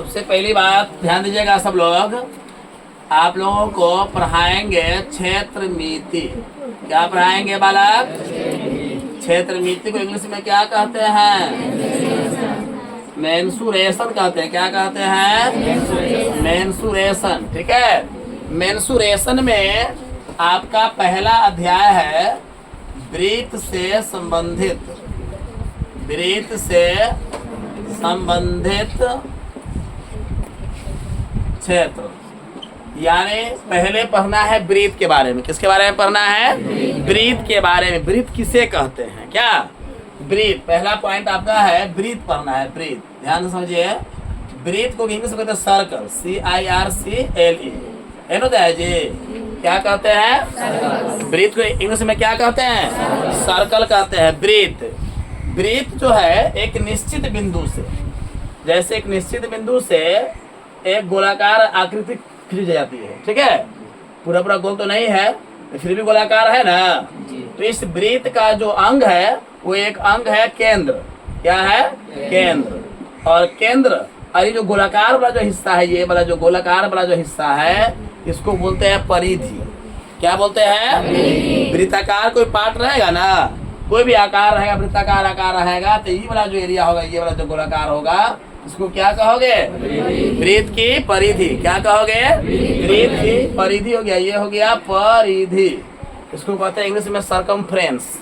सबसे पहली बात ध्यान दीजिएगा सब लोग, आप लोगों को पढ़ाएंगे क्षेत्र मिति। क्या पढ़ाएंगे बालक? क्षेत्र मिति को इंग्लिश में क्या कहते हैं? मेंसुरेशन कहते हैं। क्या कहते हैं? मेंसुरेशन। ठीक है, मेंसुरेशन में आपका पहला अध्याय है वृत्त से संबंधित, वृत्त से संबंधित क्षेत्र। यानी पहले पढ़ना है वृत्त के बारे में। किसके बारे में पढ़ना है? वृत्त के बारे में। वृत्त किसे कहते हैं? क्या वृत्त? पहला पॉइंट आपका है वृत्त पढ़ना है। वृत्त ध्यान से समझिए, वृत्त को इंग्लिश में कहते हैं सर्कल, CIRCLE। है ना दया जी? क्या कहते हैं? वृत्त को इंग्लिश में क्या कहते हैं? सर्कल कहते हैं। वृत्त, वृत्त जो है एक निश्चित बिंदु से, जैसे एक निश्चित बिंदु से एक गोलाकार आकृति खींची जाती है। ठीक है, पूरा पूरा गोल तो नहीं है, फिर भी गोलाकार है ना। तो इस वृत्त का जो अंग है वो एक अंग है केंद्र। क्या है? केंद्र। और केंद्र, और ये जो गोलाकार वाला जो हिस्सा है, ये वाला जो गोलाकार वाला जो हिस्सा है, इसको बोलते हैं परिधि। क्या बोलते हैं? वृत्ताकार कोई पार्ट रहेगा ना, कोई भी आकार रहेगा, वृत्ताकार आकार रहेगा, तो ये वाला जो एरिया होगा, ये वाला जो गोलाकार होगा, इसको क्या कहोगे? वृत्त की परिधि। क्या कहोगे? वृत्त की परिधि हो गया। ये हो गया परिधि। इसको कहते हैं इंग्लिश में सरकमफ्रेंस।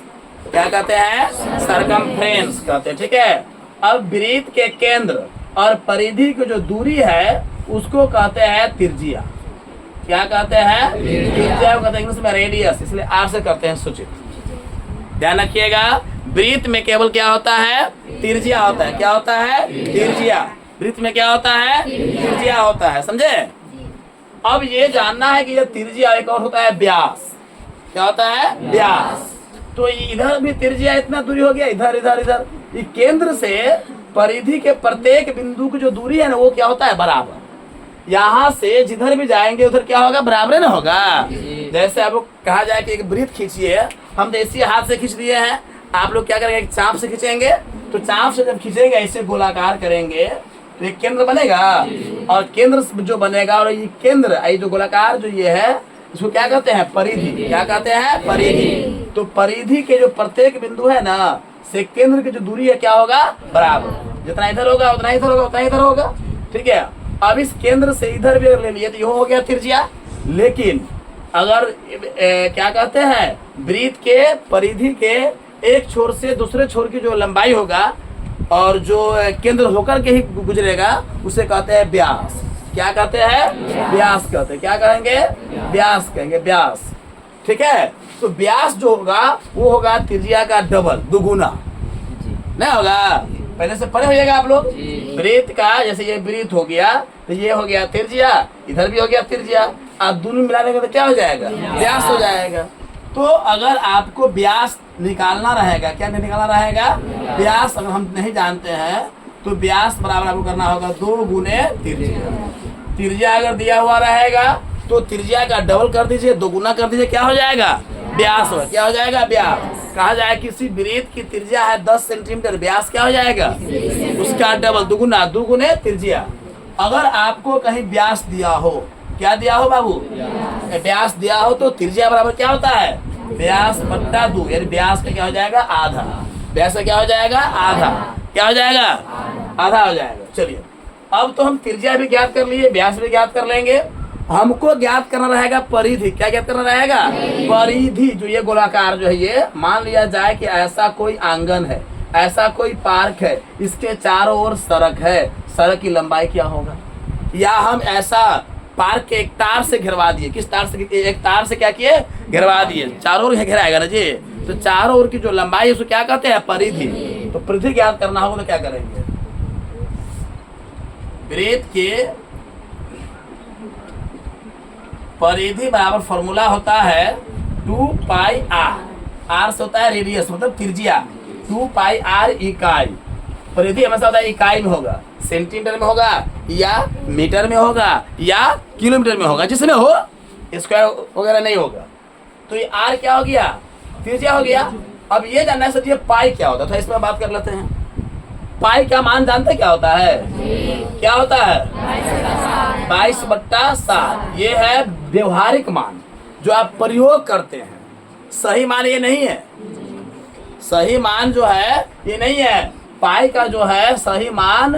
क्या कहते हैं? सरकमफ्रेंस कहते हैं। ठीक है, अब वृत्त के केंद्र और परिधि की जो दूरी है उसको कहते हैं त्रिज्या। क्या कहते हैं? त्रिज्या को कहते हैं इंग्लिश में रेडियस, इसलिए आर से करते हैं सूचित। ध्यान रखिएगा, वृत्त में केवल क्या होता है? त्रिज्या होता है। क्या होता है? त्रिज्या। वृत्त में क्या होता है? त्रिज्या होता है। समझे? अब ये जानना है कि ये त्रिज्या, एक और होता है व्यास। क्या होता है? व्यास। तो इधर भी त्रिज्या इतना दूरी हो गया, इधर इधर इधर। ये केंद्र से परिधि के प्रत्येक बिंदु की जो दूरी है ना, वो क्या होता है? बराबर। यहाँ से जिधर भी जाएंगे उधर क्या होगा? बराबर ना होगा। जैसे आपको कहा जाए कि एक वृत्त खींचिए, हम तो इसी हाथ से खींच दिए हैं, आप लोग क्या करेंगे? एक चाप से खींचेंगे, तो चाप से जब खींचेंगे ऐसे गोलाकार करेंगे तो एक केंद्र बनेगा, और केंद्र जो बनेगा, और ये केंद्र, ये जो गोलाकार जो ये है, इसको क्या कहते हैं? परिधि। क्या कहते हैं? परिधि। तो परिधि के जो प्रत्येक बिंदु है ना, से केंद्र की जो दूरी है क्या होगा? बराबर। जितना इधर होगा उतना इधर होगा, उतना इधर होगा। ठीक है, अब इस केंद्र से इधर भी अगर ले लिए तो ये हो गया त्रिज्या। लेकिन अगर क्या कहते हैं, वृत्त के परिधि के एक छोर से दूसरे छोर की जो लंबाई होगा और जो केंद्र होकर के ही गुजरेगा, उसे कहते हैं व्यास। क्या कहते हैं? व्यास कहते हैं। क्या कहेंगे? व्यास कहेंगे, व्यास। ठीक है, तो व्यास जो होगा वो होगा त्रिज्या का डबल, दुगुना। नहीं होगा? पहले से पढ़े होइएगा आप लोग। वृत्त का जैसे ये वृत्त हो गया तो ये हो गया त्रिज्या, इधर भी हो गया त्रिज्या, आप दोनों मिला देंगे तो क्या हो जाएगा? व्यास हो जाएगा। तो अगर आपको व्यास निकालना रहेगा, क्या निकालना रहेगा? व्यास। अगर हम नहीं जानते हैं तो व्यास बराबर आपको करना होगा 2 गुने त्रिज्या। त्रिज्या अगर दिया हुआ रहेगा तो त्रिज्या का डबल कर दीजिए, 2 गुना कर दीजिए, क्या हो जाएगा? व्यास हो। क्या हो जाएगा? व्यास। कहा जाए किसी वृत्त की त्रिज्या है 10 सेंटीमीटर, व्यास क्या हो जाएगा? उसका डबल, दुगुना, 2 गुने त्रिज्या। अगर आपको कहीं व्यास दिया हो, क्या दिया हो बाबू? व्यास दिया हो तो त्रिज्या बराबर क्या होता है? व्यास बट्टा 2, यानी व्यास का क्या हो जाएगा? आधा। व्यास का क्या हो जाएगा? आधा। क्या हो जाएगा? आधा हो जाएगा। चलिए, अब तो हम त्रिज्या भी ज्ञात कर लिए, व्यास भी ज्ञात कर लेंगे। हमको ज्ञात करना रहेगा परिधि। क्या ज्ञात करना रहेगा? परिधि। जो ये गोलाकार जो है, ये मान लिया जाए कि ऐसा कोई आंगन है, ऐसा कोई पार्क है, इसके चारों ओर सड़क है, सड़क की लंबाई क्या होगा? या हम ऐसा पार्क के एक तार से घेरवा दिए। किस तार से? एक तार से क्या किए? घेरवा दिए। चारों ओर घेराएगा ना जी, तो चारों ओर की जो लंबाई है उसको क्या कहते हैं? परिधि। तो परिधि ज्ञात करना होगा तो क्या करेंगे? वृत्त के परिधि बराबर फॉर्मूला होता है 2 पाई आर। आर से होता है रेडियस, मतलब त्रिज्या। 2 पाई आर इकाई। परिधि हमेशा होता है इकाई में होगा, सेंटीमीटर में होगा, या मीटर में होगा, या किलोमीटर में होगा, जिसमें हो, स्क्वायर वगैरह नहीं होगा। तो ये आर क्या हो गया? त्रिज्या हो गया। अब ये जानना है सर, ये पाई क्या होता है, तो इसमें बात कर लेते हैं। पाई का मान जानते क्या होता है? क्या होता है? 22/7। ये है व्यवहारिक मान जो आप प्रयोग करते हैं। सही मान ये नहीं है। सही मान जो है ये नहीं है। पाई का जो है सही मान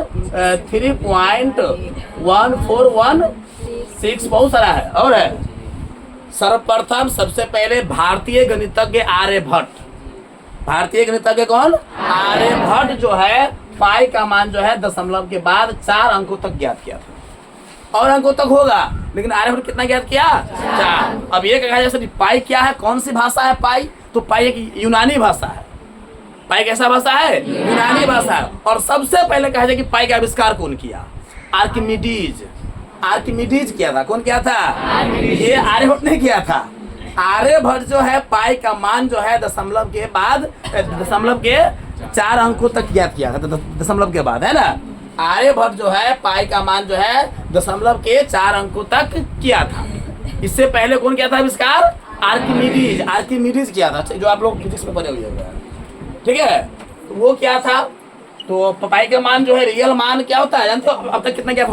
3.1416 बहुत सारा है। और है सर्वप्रथम सबसे पहले भारतीय गणितज्ञ आर्यभट्ट। भारतीय गणितज्ञ कौन? आर्यभट्ट जो है पाई का मान जो है दशमलव के बाद 4 अंकों तक ज्ञात किया था। और अंकों तक होगा, लेकिन आर्यभट्ट कितना ज्ञात किया? 4। अब ये कहा जैसे पाई क्या है, कौन सी भाषा है पाई? तो पाई एक यूनानी भाषा है। पाई कैसा भाषा है? यूनानी भाषा है। और सबसे पहले कहा जाए कि पाई का आविष्कार कौन किया? आर्किमिडीज। आर्किमिडीज किया था। कौन किया था? ये आर्यभट्ट ने किया था। आर्यभट्ट जो है पाई का मान जो है दशमलव के बाद दशमलव के 4 अंकों तक ज्ञात किया था। दशमलव के बाद, है ना? आर्यभट्ट जो है पाई का मान जो है दशमलव के 4 अंकों तक किया था। इससे पहले कौन किया था आविष्कार? आर्किमिडीज। आर्किमिडीज किया था, जो आप लोग फिजिक्स में पढ़े हुए हैं। ठीक है, तो वो क्या था? तो पाई का मान जो है रियल मान क्या होता है जानते हो? अब तक कितना ज्ञात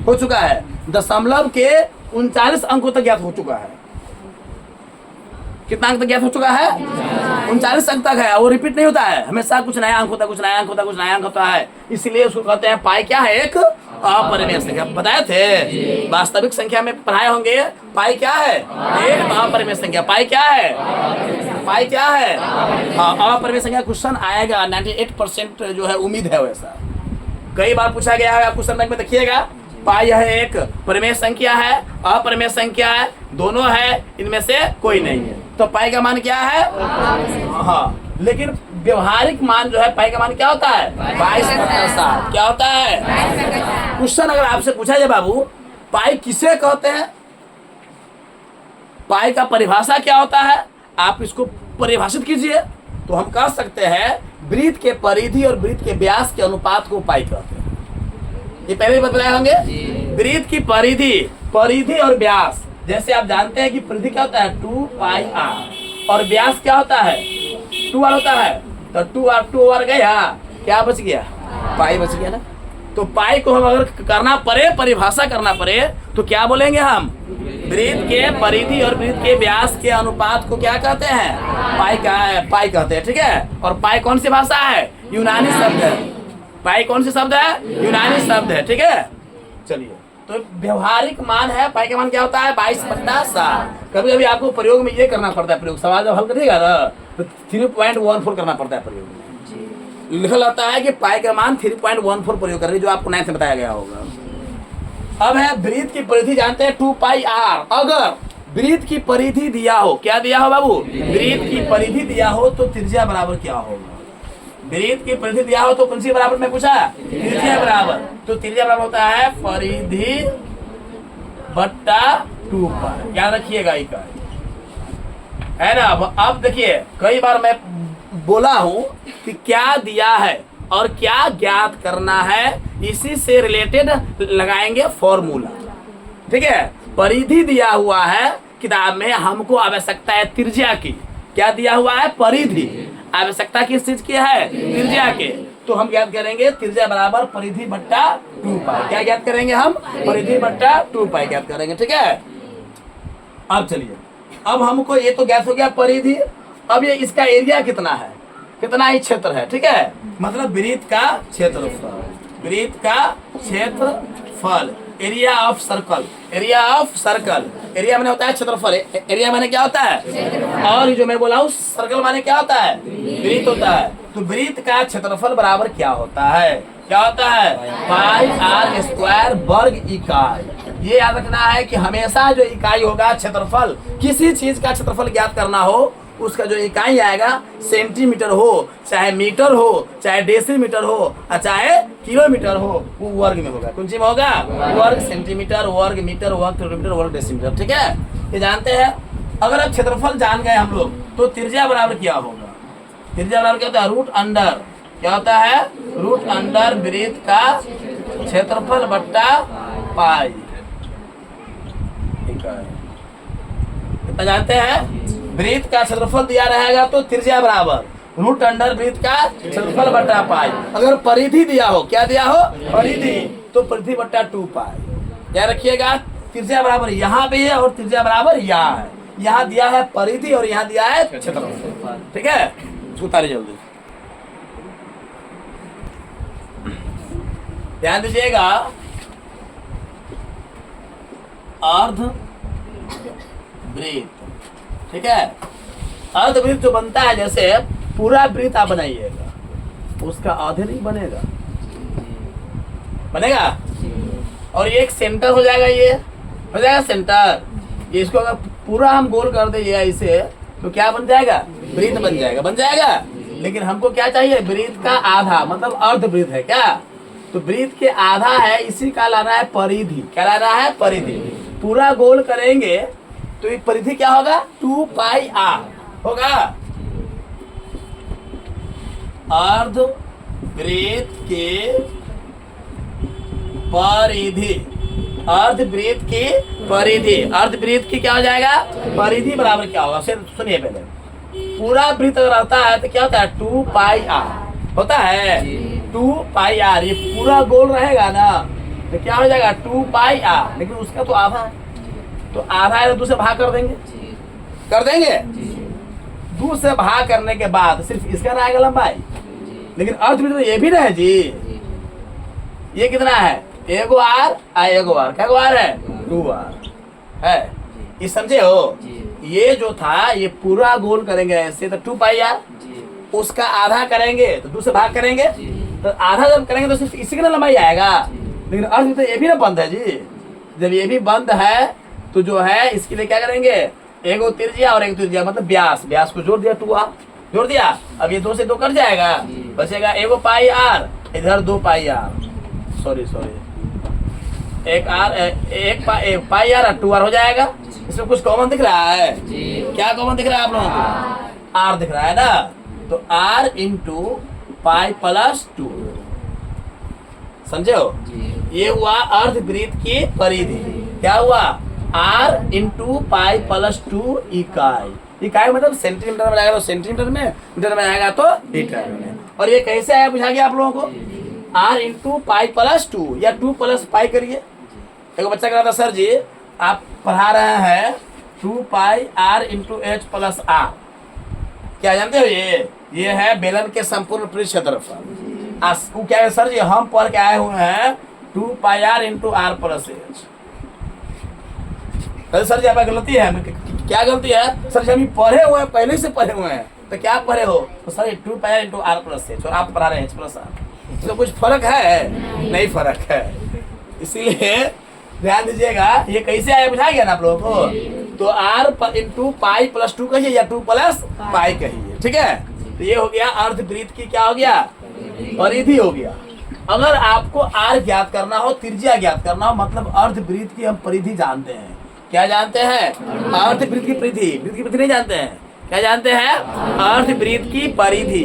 हो चुका है? दशमलव के 39 अंकों तक ज्ञात हो चुका है। कितना अंक तक ज्ञात हो चुका है? 39 अंक तक है। वो रिपीट नहीं होता है, हमेशा कुछ नया अंक होता है, कुछ नया अंक होता है, कुछ नया अंक होता है। इसलिए उसको कहते हैं पाई क्या है? एक अपरिमेय संख्या। बताए थे वास्तविक संख्या में पढ़ाए होंगे। पाई क्या है? एक अपरिमेय संख्या। पाई क्या है? पाई क्या है? हाँ, अपरिमेय संख्या क्वेश्चन आएगा। 98% जो है उम्मीद है वैसा। कई बार पूछा गया है, आप क्वेश्चन बैंक में देखिएगा। पाई यह एक परिमेय संख्या है, अपरिमेय संख्या है, दोनों है, इनमें से कोई नहीं है। तो पाई का मान क्या है? हाँ, लेकिन व्यवहारिक मान जो है पाई का मान क्या होता है? 22/7। क्या होता है? क्वेश्चन अगर आपसे पूछा जाए बाबू पाई किसे कहते हैं, पाई का परिभाषा क्या होता है, आप इसको परिभाषित कीजिए। तो हम कह सकते हैं वृत्त के परिधि और वृत्त के व्यास के अनुपात को पाई कहते हैं। ये पहले भी बताए होंगे। वृत्त की परिधि और व्यास, जैसे आप जानते हैं कि परिधि क्या होता है? 2πr। और व्यास क्या होता है? 2r होता है। तो 2r गया, क्या बच गया? पाई बच गया ना। तो पाई को हम अगर करना पड़े, परिभाषा करना पड़े, तो क्या बोलेंगे हम? वृत्त के परिधि और वृत्त के व्यास के अनुपात को क्या कहते हैं? पाई कहते हैं। ठीक है। और पाई कौन सी भाषा है? यूनानी शब्द है। पाई कौन सी शब्द है? यूनानी शब्द है। ठीक है, चलिए। तो व्यवहारिक मान है पाई का मान क्या होता है? 22/7। कभी कभी आपको प्रयोग में ये करना पड़ता है, प्रयोग सवाल जब हल करिएगा ना तो 3.14 करना पड़ता है। प्रयोग में लिखा जाता है कि पाई का मान 3.14 प्रयोग कर रही, जो आपको 9th में बताया गया होगा। अब है वृत्त की परिधि, जानते हैं 2πr। अगर वृत्त की परिधि दिया हो, क्या दिया हो बाबू? वृत्त की परिधि दिया हो तो त्रिज्या बराबर क्या होगा? वृत्त की परिधि दिया हो तो कौन सी बराबर में पूछा? त्रिज्या बराबर। तो त्रिज्या बराबर होता है परिधि बट्टा 2π। याद रखिएगा इकाई, है ना। अब देखिए, कई बार मैं बोला हूं कि क्या दिया है और क्या ज्ञात करना है, इसी से रिलेटेड लगाएंगे फॉर्मूला। ठीक है। परिधि दिया हुआ है किताब में, हमको आवश्यकता है त्रिज्या की। क्या दिया हुआ है? परिधि। आवश्यकता किस चीज की है? त्रिज्या के। तो हम ज्ञात करेंगे त्रिज्या बराबर परिधि बट्टा 2π। क्या ज्ञात करेंगे हम? परिधि बट्टा 2π ज्ञात करेंगे। ठीक है। अब चलिए, अब हमको ये तो ज्ञात हो गया परिधि। अब ये इसका एरिया कितना है, कितना ही क्षेत्र है। ठीक है, मतलब वृत्त का क्षेत्रफल। वृत्त का क्षेत्रफल, area of circle. Area of circle, area माने होता है क्षेत्रफल। एरिया माने क्या होता है? और जो मैं बोला हूँ सर्कल माने क्या होता है? वृत्त होता है। तो वृत्त का क्षेत्रफल बराबर क्या होता है? क्या होता है? πr² वर्ग इकाई। ये याद रखना है कि हमेशा जो इकाई होगा क्षेत्रफल, किसी चीज का क्षेत्रफल ज्ञात करना हो, उसका जो इकाई आएगा, सेंटीमीटर हो, चाहे मीटर हो, चाहे डेसीमीटर हो, चाहे किलोमीटर हो, वो वर्ग में होगा। कौन सी में होगा? वर्ग सेंटीमीटर, वर्ग मीटर, वर्ग किलोमीटर, वर्ग डेसीमीटर। ठीक है, ये जानते हैं। अगर अब क्षेत्रफल जान गए हम लोग, तो त्रिज्या बराबर क्या होगा? त्रिज्या बराबर क्या होता है? रूट अंडर, क्या होता है? रूट अंडर वृत्त का क्षेत्रफल बट्टा पाई। कितना जानते हैं? वृत्त का क्षेत्रफल दिया रहेगा तो त्रिज्या बराबर रूट अंडर वृत्त का क्षेत्रफल बटा पाई। अगर परिधि दिया हो, क्या दिया हो, परिधि, तो परिधि बटा 2 पाई। क्या रखिएगा, त्रिज्या बराबर यहाँ पे है और त्रिज्या बराबर यहाँ है। यहाँ दिया है परिधि और यहाँ दिया है क्षेत्रफल। ठीक है, इसको उतारिए जल्दी। ध्यान दीजिएगा, अर्ध वृत्त, ठीक है, अर्ध वृत्त जो बनता है, जैसे पूरा वृत्त आप बनाइएगा, उसका आधे नहीं बनेगा, बनेगा, और ये एक सेंटर हो जाएगा, ये हो जाएगा सेंटर। ये इसको अगर पूरा हम गोल कर देंगे इसे, तो क्या बन जाएगा, वृत्त बन जाएगा, बन जाएगा। लेकिन हमको क्या चाहिए, वृत्त का आधा, मतलब अर्ध वृत्त है क्या, तो वृत्त के आधा है, इसी का लाना है परिधि। क्या लाना है, परिधि। पूरा गोल करेंगे तो ये परिधि क्या होगा, 2 पाई आर होगा। अर्ध वृत्त के परिधि, अर्ध वृत्त की परिधि, अर्ध वृत्त की क्या हो जाएगा, परिधि बराबर क्या होगा, सुनिए पहले। पूरा वृत्त अगर रहता है तो क्या होता है, 2 पाई आर होता है, 2 पाई आर। ये पूरा गोल रहेगा ना, तो क्या हो जाएगा, 2 पाई आर। लेकिन उसका तो आधा है, तो आधा है तो 2 से भाग कर देंगे, कर देंगे। 2 से भाग करने के बाद सिर्फ इसका रहेगा लंबाई, लेकिन अर्ध वृत्त तो ये भी ना है जी। ये कितना है, एगो आर, एगो आर, क्या आर है, 2 आर है। ये समझे हो, ये जो था ये पूरा गोल करेंगे ऐसे, तो 2 पाई आर, उसका आधा करेंगे तो 2 से भाग करेंगे, तो आधा जब करेंगे तो सिर्फ इसी का ना लंबाई आएगा। लेकिन अर्ध वृत्त ये भी ना बंद है जी। जब ये भी बंद है तो जो है इसके लिए क्या करेंगे, एगो त्रिज्या और एक त्रिज्या, मतलब व्यास, व्यास को जोड़ दिया, 2 आर जोड़ दिया। अब ये 2 से 2 कट जाएगा, बचेगा एगो पाई आर, इधर 2 पाई आर, सॉरी एक आर, एक पाई आर, 2 आर हो जाएगा। इसमें कुछ कॉमन दिख रहा है, क्या कॉमन दिख रहा है आप लोगों को, आर दिख रहा है ना, तो आर इंटू पाई प्लस 2, समझे हो। ये हुआ अर्ध वृत्त की परिधि, क्या हुआ, आर इंटू पाई प्लस 2 इकाई। इकाई मतलब सेंटीमीटर में आएगा तो सेंटीमीटर में, मीटर में आएगा तो मीटर में। और ये कैसे आया बुझा गया आप लोगों को, आर इंटू पाई प्लस 2 या 2 प्लस पाई करिए। एक बच्चा कह रहा था, सर जी आप पढ़ा रहे हैं 2 pi are into h plus r, क्या जानते हो, ये है बेलन के संपूर्ण पृष्ठ क्षेत्रफल। वो क्या है सर जी, हम पढ़ के आए हुए हैं 2 pi are into are plus h. Sir ji आपका गलती है, क्या गलती है, सर जी हम पढ़े हुए हैं, पहले से पढ़े हुए हैं, तो क्या पढ़े हो, तो sir 2 pi are into are plus H, और आप पढ़ा रहे हैं एच प्लस आर, तो कुछ फर्क है, नहीं फर्क है। इसीलिए ध्यान दीजिएगा, ये कैसे आया बुझा गया ना आप लोगों को। तो आर इंटू पाई प्लस 2 कहिए या 2 प्लस पाई कहिए, ठीक है। तो ये हो गया अर्ध वृत्त की क्या हो गया, परिधि हो गया। अगर आपको आर ज्ञात करना हो, त्रिज्या ज्ञात करना हो, मतलब अर्ध वृत्त की हम परिधि जानते हैं, क्या जानते हैं, अर्ध वृत्त की परिधि, वृत्त की परिधि नहीं जानते हैं, क्या जानते हैं, अर्ध वृत्त की परिधि।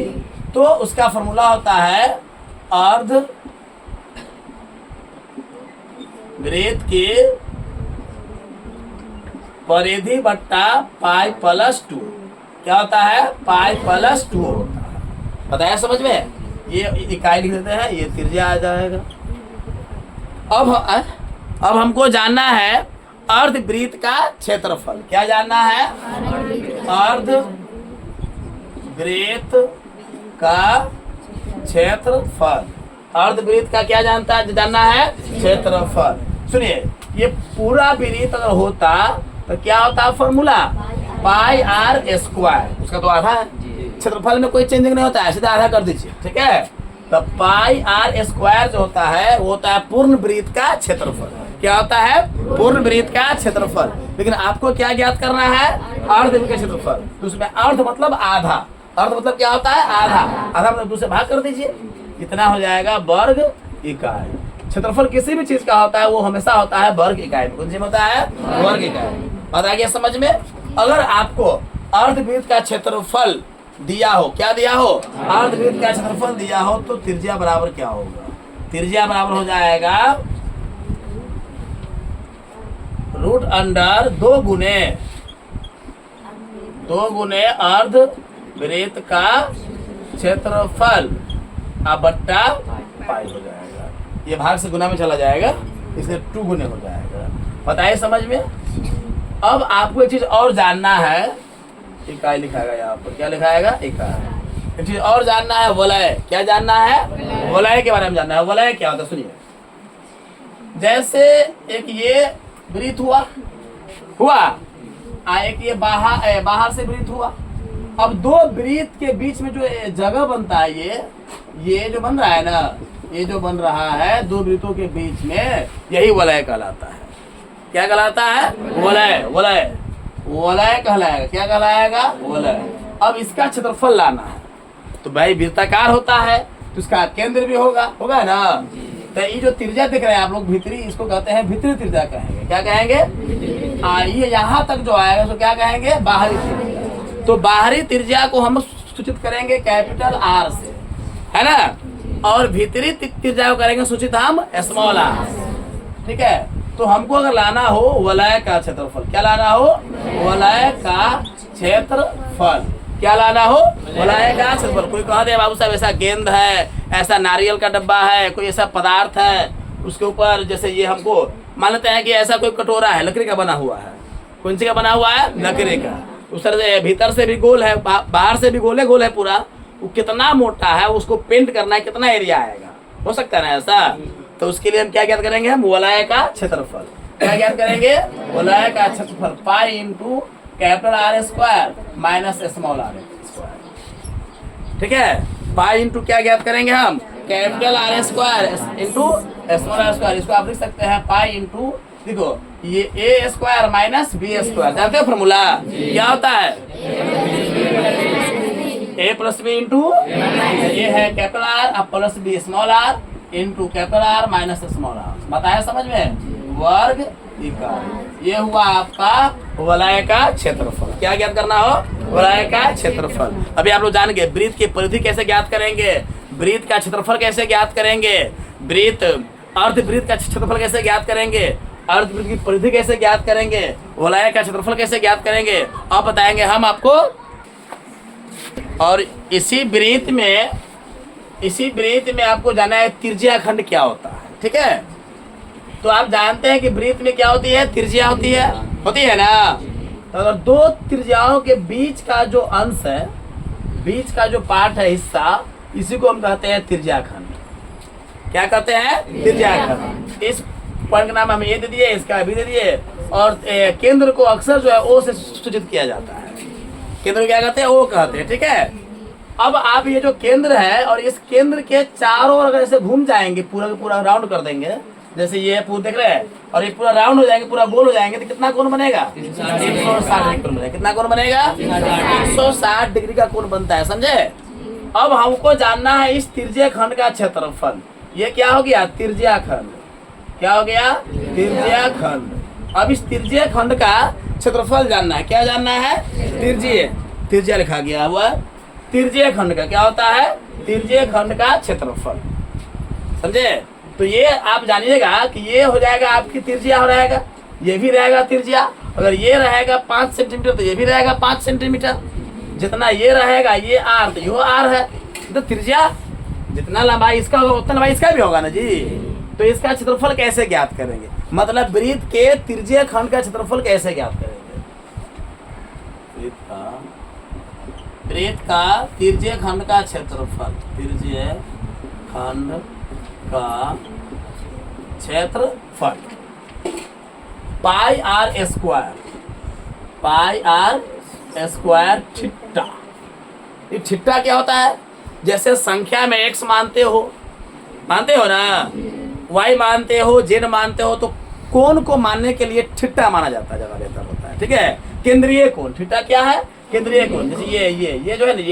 तो उसका फॉर्मूला होता है अर्ध वृत्त की परिधि बट्टा पाई प्लस 2, क्या होता है, पाई प्लस 2 होता है। बताया समझ में, ये इकाई लिख देते हैं, ये त्रिज्या आ जाएगा। अब हमको जानना है अर्ध वृत्त का क्षेत्रफल, क्या जानना है, अर्ध वृत्त का क्षेत्रफल। अर्ध वृत्त का क्या जानना है, क्षेत्रफल। सुनिए, ये पूरा वृत्त अगर होता तो क्या होता फॉर्मूला, पाई आर स्क्वायर, उसका तो आधा है, क्षेत्रफल में कोई चेंजिंग नहीं होता है, सीधा आधा कर दीजिए, ठीक है। तो पाई आर स्क्वायर जो होता है वो होता है पूर्ण वृत्त का क्षेत्रफल। क्या होता है, पूर्ण वृत्त का क्षेत्रफल। लेकिन आपको क्या ज्ञात करना है, अर्ध वृत्त का क्षेत्रफल। तो उसमें अर्ध मतलब आधा, अर्ध मतलब क्या होता है, आधा, आधा मतलब 2 से भाग कर दीजिए, कितना हो जाएगा, वर्ग इकाई। क्षेत्रफल किसी भी चीज का होता है वो हमेशा होता है वर्ग इकाई में, कौन सी होता है, वर्ग इकाई। बात आ गया समझ में। अगर आपको अर्धवृत्त का क्षेत्रफल दिया हो, क्या दिया हो, अर्धवृत्त का क्षेत्रफल दिया हो, तो त्रिज्या बराबर क्या होगा, त्रिज्या बराबर हो जाएगा रूट अंडर 2 गुने अर्धवृत्त का क्षेत्रफल अब बट्टा पाई हो जाएगा। ये भाग से गुना में चला जाएगा, इसलिए 2 गुने हो जाएगा। बताइए समझ में। अब आपको एक चीज और जानना है, इकाई लिखाएगा यहाँ पर, क्या लिखाएगा? इकाई। एक चीज और जानना है, वलय। क्या जानना है? वलय के बारे में जानना है। वलय क्या होता है सुनिए। जैसे एक ये वृत्त हुआ एक ये बाहर से वृत्त हुआ। अब 2 वृत्त के बीच में जो जगह बनता है, ये जो बन रहा है ना, ये जो बन रहा है 2 वृत्तों के बीच में, यही वलय कहलाता है। क्या कहलाता है? वलय। वलय वलय कहलाएगा। क्या कहलाएगा? वलय। अब इसका क्षेत्रफल लाना है, तो भाई वृत्ताकार होता है तो इसका केंद्र भी होगा ना। तो ये जो त्रिज्या दिख रहे हैं आप लोग भीतरी, इसको कहते हैं भीतरी त्रिज्या कहेंगे। क्या कहेंगे? ये यहाँ तक जो आएगा तो क्या कहेंगे? बाहरी त्रिज्या। तो बाहरी त्रिज्या को हम सूचित करेंगे कैपिटल R से, है ना। और भीतरी त्रिज्या को करेंगे सूचित हम स्मॉल r। ठीक है। तो हमको अगर लाना हो वलय का क्षेत्रफल, क्या लाना हो? वलय का क्षेत्रफल। क्या लाना हो? वलय का क्षेत्रफल। कोई कह दे बाबू साहब ऐसा गेंद है, ऐसा नारियल का डब्बा है, कोई ऐसा पदार्थ है, उसके ऊपर जैसे ये हमको मान लेते हैं कि ऐसा कोई कटोरा है, लकड़ी का बना हुआ है। कौन सी का बना हुआ है? लकड़ी का। उस तरह से भीतर से भी गोल है, बाहर से भी गोल है पूरा। वो कितना मोटा है, उसको पेंट करना है, कितना एरिया आएगा, हो सकता है ना ऐसा। तो उसके लिए हम क्या ज्ञात करेंगे? हम वलय का क्षेत्रफल। क्या ज्ञात करेंगे? वलय का क्षेत्रफल pi into capital R square minus small r square. ठीक है। पाई इंटू क्या ज्ञात करेंगे हम? Capital R square into small r square. इसको आप लिख सकते हैं पाई इंटू, देखो ये a square minus b square. जानते हो फॉर्मूला क्या होता है? a प्लस बी इंटू ये है कैपिटल R अब plus B small r into capital R minus small r। बताया समझ में? वर्ग इकाई। ये हुआ आपका वलय का क्षेत्रफल। क्या ज्ञात करना हो? वलय का क्षेत्रफल। अभी आप लोग जान गए वृत्त की परिधि कैसे ज्ञात करेंगे, वृत्त का क्षेत्रफल कैसे ज्ञात करेंगे, वृत्त अर्धवृत्त का क्षेत्रफल कैसे ज्ञात करेंगे, अर्धवृत्त की परिधि कैसे ज्ञात करेंगे, वलय का क्षेत्रफल कैसे ज्ञात करेंगे, अब बताएंगे हम आपको। और इसी वृत्त में आपको जाना है त्रिज्या खंड क्या होता है। ठीक है। तो आप जानते हैं कि वृत्त में क्या होती है? त्रिज्या होती है ना। तो अगर 2 त्रिज्याओं के बीच का जो अंश है, बीच का जो पार्ट है, हिस्सा, इसी को हम कहते हैं त्रिज्या खंड। क्या कहते हैं? त्रिज्या खंड। इस पॉइंट का नाम हम ये दे दिए, इसका भी दे दिए। और केंद्र को अक्सर जो है O से सूचित किया जाता है। केंद्र को क्या कहते हैं? O कहते हैं। ठीक है। अब आप ये जो केंद्र है और इस केंद्र के चारों ओर अगर ऐसे घूम जाएंगे, पूरा का पूरा राउंड कर देंगे, जैसे ये पूरा देख रहे हैं, और ये पूरा राउंड हो जाएंगे, पूरा गोल हो जाएंगे, तो कितना कोण बनेगा? 360 डिग्री बनेगा। कितना कोण बनेगा? 360 डिग्री का कोण बनता है। समझे? अब हमको जानना है इस त्रिज्या खंड का क्षेत्रफल। ये क्या हो गया? त्रिज्या खंड। क्या हो गया? त्रिज्या खंड। अब इस त्रिज्या खंड का क्षेत्रफल जानना है। क्या जानना है? त्रिज्या लिखा गया हुआ त्रिज्या खंड का क्या होता है? त्रिज्या खंड का क्षेत्रफल। समझे? तो ये आप जानिएगा कि ये हो जाएगा आपकी त्रिज्या हो रहेगा, ये भी रहेगा त्रिज्या। अगर ये रहेगा 5 सेंटीमीटर तो ये भी रहेगा 5 सेंटीमीटर। जितना ये रहेगा ये R तो यो R है। तो त्रिज्या जितना लंबाई इसका होगा उतना लंबाई इसका भी होगा ना जी। तो इसका क्षेत्रफल कैसे ज्ञात करेंगे? मतलब वृत्त के त्रिज्या खंड का क्षेत्रफल कैसे ज्ञात करेंगे? वृत्त का त्रिज्या खंड का क्षेत्रफल, त्रिज्या खंड का क्षेत्रफल पाई R स्क्वायर, पाई R स्क्वायर थीटा। ये थीटा क्या होता है? जैसे संख्या में x मानते हो ना, y मानते हो, z मानते हो, तो कोण को मानने के लिए थीटा माना जाता है, ज्यादा बेहतर होता है। ठीक है। केंद्रीय कोण थीटा क्या है? केंद्रीय कोण। जैसे ये जो है ना,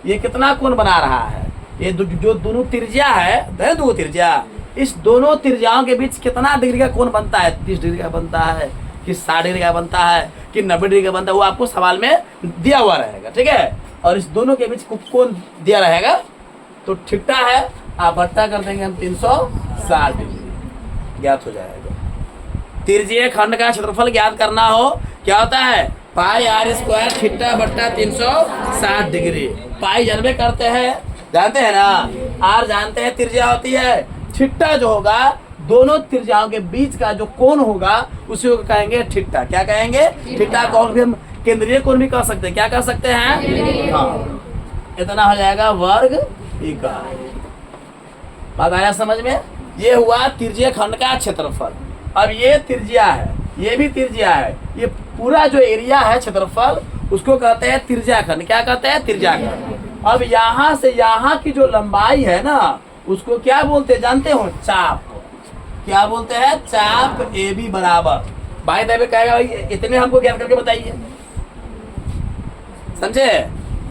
ये कितना कोण बना रहा है? ये जो दोनों त्रिज्या है, दो त्रिज्या, इस दोनों त्रिज्याओं के बीच कितना डिग्री का कोण बनता है? 30 डिग्री का बनता है कि 60 डिग्री का बनता है कि 90 डिग्री का बनता है, वो आपको सवाल में दिया हुआ रहेगा। ठीक है। और इस दोनों के बीच कोण दिया रहेगा, तो थीटा है, आप बट्टा कर देंगे हम 360 डिग्री, ज्ञात हो जाएगा। त्रिज्या खंड का क्षेत्रफल ज्ञात करना हो क्या होता है? पाई R स्क्वायर थीटा बट्टा 360 डिग्री। पाई जानबे करते हैं, जानते हैं ना। आर जानते हैं त्रिज्या होती है। ठिट्टा जो होगा दोनों त्रिज्याओं के बीच का जो कोण होगा उसी को कहेंगे ठिट्टा। क्या कहेंगे? ठिट्टा। कोण भी हम केंद्रीय कोण भी कह सकते हैं। क्या कह सकते हैं? हाँ, इतना हो जाएगा वर्ग इकाई। बात आया समझ में? ये हुआ त्रिज्यीय खंड का क्षेत्रफल। अब ये त्रिज्या है, ये भी त्रिज्या है, ये पूरा जो एरिया है क्षेत्रफल उसको कहते हैं त्रिज्या खंड। क्या कहते हैं? त्रिज्या खंड। अब यहाँ से यहाँ की जो लंबाई है ना उसको क्या बोलते हैं जानते हो? चाप। क्या बोलते हैं? चाप AB बराबर। भाई देवे कहेगा भाई इतने हमको ज्ञान करके बताइए, समझे?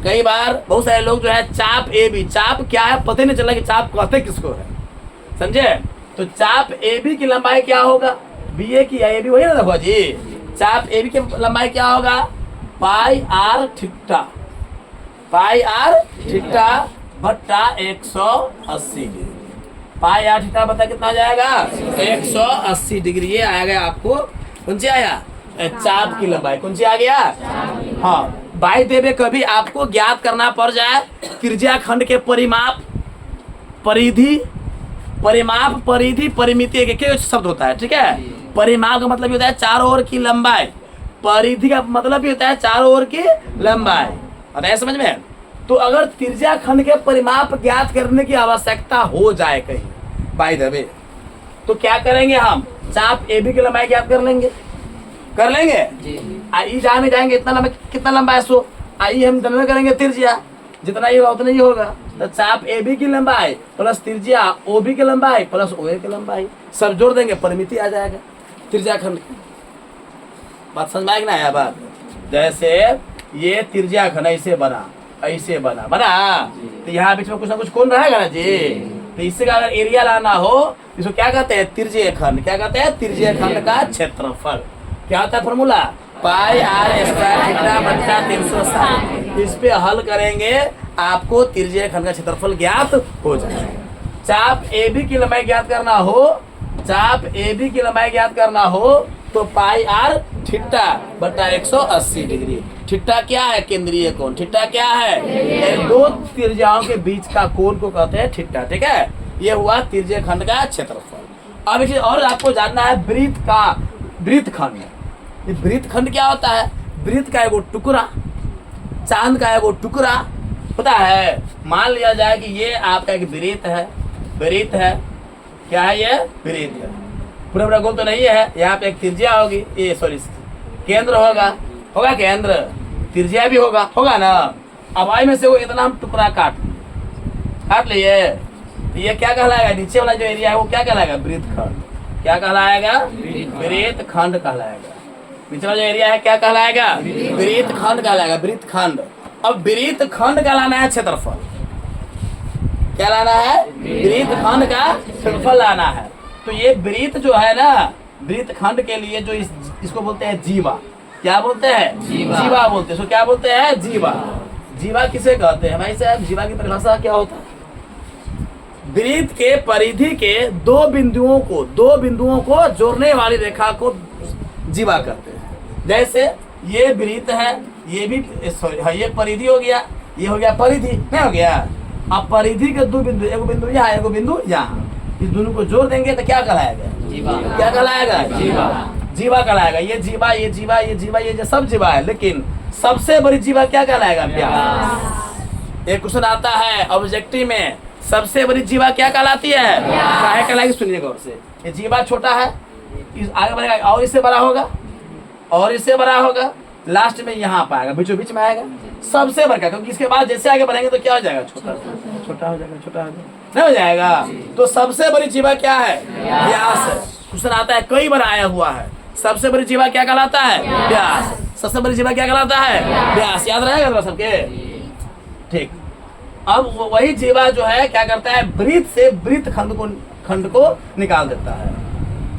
कई बार बहुत सारे लोग जो है चाप AB, चाप क्या है पता ही नहीं चला कि चाप कहते किसको है, समझे? तो चाप AB की लंबाई क्या होगा? BA की AB वही ना देखो जी। चाप AB की लंबाई क्या होगा? पाई R ठिट्टा, पाई R ठिट्टा बट्टा 180 डिग्री। पाई R ठिट्टा बता कितना जाएगा? 180 डिग्री। ये आएगा आपको कौन सी आया? चाप की लंबाई। कौन सी आ गया? हाँ भाई देवे कभी आपको ज्ञात करना पड़ जाए त्रिज्या खंड के परिमाप, परिधि, परिमाप, परिधि, परिमिति एक शब्द होता है, ठीक है? परिमाप का मतलब होता है चारों ओर की लंबाई, परिधि का मतलब भी होता है चारों ओर की लंबाई। आता है समझ में? तो अगर त्रिज्या खंड के परिमाप ज्ञात करने की आवश्यकता हो जाए कहीं बाय द वे, तो क्या करेंगे हम? चाप AB की लंबाई ज्ञात कर लेंगे, कर लेंगे आई जहाँ में जाएंगे इतना लंबा, कितना लंबा है? 100। आई हम गणना करेंगे त्रिज्या, जितना ही होगा उतना ही होगा। तो चाप AB की लंबाई प्लस त्रिज्या OB की लंबाई प्लस OA की लंबाई सब जोड़ देंगे, परिमिति आ जाएगा त्रिज्या खंड की। बात समझ में आएगी ना? यह बात जैसे ये त्रिज्या खंड ऐसे बना, ऐसे बना, बना तो यहाँ बीच में कुछ ना कुछ कोण रहेगा ना जी। तो इससे का अगर एरिया लाना हो इसको क्या कहते हैं? त्रिज्यीय खंड। क्या कहते हैं? त्रिज्यीय खंड का क्षेत्रफल। क्या होता है फॉर्मूला? पाई R स्क्वायर थीटा बट्टा 360। इस पे हल करेंगे आपको त्रिज्यीय खंड का क्षेत्रफल ज्ञात हो जाएगा। चाप AB की लंबाई ज्ञात करना हो, चाप AB की लंबाई ज्ञात करना हो तो पाई R थीटा बट्टा 180 डिग्री। थीटा क्या है? केंद्रीय कोण। थीटा क्या है? दो त्रिज्याओं के बीच का कोण को कहते हैं थीटा, ठीक है? ये हुआ त्रिज्यीय खंड का क्षेत्रफल। अब एक चीज और आपको जानना है, वृत्त का वृत्त खंड। ये वृत्त खंड क्या होता है? वृत्त का एगो टुकड़ा, चांद का एगो टुकड़ा, पता है? मान लिया जाए कि ये आपका एक वृत्त है, वृत्त है, क्या है ये? वृत्त है। पूरा पूरा गोल तो नहीं है, यहाँ पे एक त्रिज्या होगी, ये सॉरी केंद्र होगा, होगा केंद्र, त्रिज्या भी होगा, होगा ना? अब आई में से वो इतना हम टुकड़ा काट लिए, तो ये क्या कहलाएगा? नीचे वाला जो एरिया है वो क्या कहलाएगा? वृत्त खंड। क्या कहलाएगा? वृत्त खंड कहलाएगा। नीचे वाला जो एरिया है क्या कहलाएगा? वृत्त खंड कहलाएगा, वृत्त खंड। अब वृत्त खंड का लाना है क्षेत्रफल। क्या लाना है? वृत्त खंड का क्षेत्रफल लाना है। तो ये वृत्त जो है ना, वृत्त खंड के लिए जो इसको बोलते हैं जीवा। क्या बोलते हैं? जीवा बोलते हैं। क्या बोलते हैं? जीवा। जीवा किसे कहते हैं भाई साहब? जीवा की परिभाषा क्या होता है? वृत्त के परिधि के दो बिंदुओं को जोड़ने वाली रेखा को जीवा कहते हैं। जैसे ये वृत्त है, ये भी सॉरी ये परिधि हो गया, ये हो गया परिधि, नहीं हो गया? अब परिधि के दो बिंदु, एक बिंदु यहाँ, एक बिंदु यहाँ, इस दोनों को जोड़ देंगे तो क्या कहलाएगा? जीवा। क्या कहलाएगा? जीवा। जीवा कहलाएगा। ये जीवा, ये जीवा, ये जीवा, ये सब जीवा है, लेकिन सबसे बड़ी जीवा क्या कहलाएगा? व्यास। एक क्वेश्चन आता है ऑब्जेक्टिव में, सबसे बड़ी जीवा क्या कहलाती है? काहे कहलाएगी? सुनिए गौर से। ये जीवा छोटा है, इस आगे बढ़ेगा और इससे बड़ा होगा, और इससे बड़ा होगा, लास्ट में यहाँ पाएगा, बीचों बीच में आएगा सबसे बड़ा, क्योंकि इसके बाद जैसे आगे बढ़ेंगे तो क्या हो जाएगा? छोटा छोटा हो जाएगा, छोटा हो जाएगा, नहीं हो जाएगा? तो सबसे बड़ी जीवा क्या है? व्यास है। क्वेश्चन आता है, कई बार आया हुआ है। सबसे बड़ी जीवा क्या कहलाता है? व्यास। सबसे बड़ी जीवा क्या कहलाता है? व्यास। याद रहेगा सबके? ठीक। अब वही जीवा जो है क्या करता है? वृत्त से वृत्त खंड को निकाल देता है।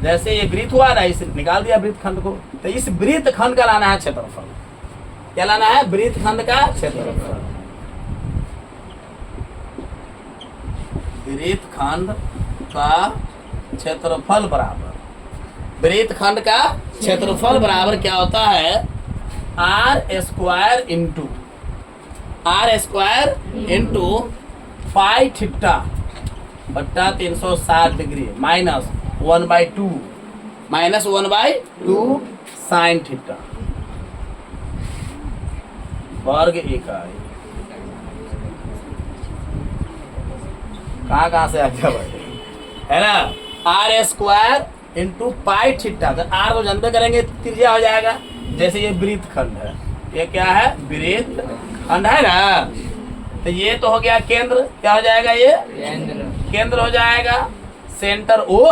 जैसे ये वृत्त हुआ ना, इसे निकाल दिया वृत्त खंड को, तो इस वृत्त खंड का लाना है क्षेत्रफल। क्या लाना है? वृत्त खंड का क्षेत्रफल। वृत्त खंड का क्षेत्रफल बराबर, वृत्त खंड का क्षेत्रफल बराबर क्या होता है? R² into R square into pi theta बट्टा 360 डिग्री माइनस 1/2 साइन थीटा वर्ग इकाई। कहाँ से आ गया भाई, है ना। R square into pi theta, तो आर को जानते करेंगे त्रिज्या हो जाएगा। जैसे ये वृत्त खंड है, ये क्या है, वृत्त खंड है ना। तो ये तो हो गया केंद्र, क्या हो जाएगा, ये केंद्र हो जाएगा। सेंटर ओ,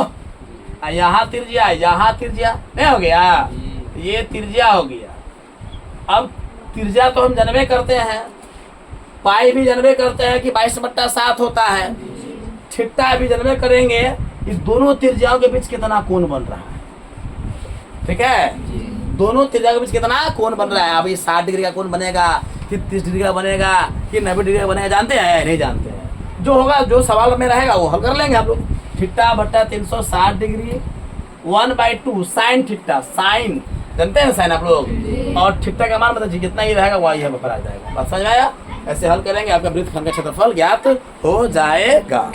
यहाँ त्रिज्या, यहाँ त्रिज्या नहीं हो गया, ये त्रिज्या हो गया। अब त्रिज्या तो हम जानबे करते हैं, पाई भी जानबे करते हैं कि 22/7 होता है। थीटा भी जानबे करेंगे, इस दोनों त्रिज्याओं के बीच कितना कोण बन रहा है। ठीक है, दोनों त्रिज्या के बीच कितना कोण बन रहा है। अब ये 60 डिग्री का कोण बनेगा, कि 30 डिग्री का बनेगा, कि 90 डिग्री का बनेगा, जानते हैं नहीं जानते हैं। जो होगा, जो सवाल में रहेगा वो हल कर लेंगे आप लोग। थीटा बट्टा 360 डिग्री 1/2 साइन थीटा, साइन जानते हैं साइन आप लोग, और थीटा का मान मतलब जितना ही रहेगा वही यहाँ पर आ जाएगा। बात समझ में आया। ऐसे हल करेंगे, आपका वृत्तखंड का क्षेत्रफल ज्ञात हो जाएगा।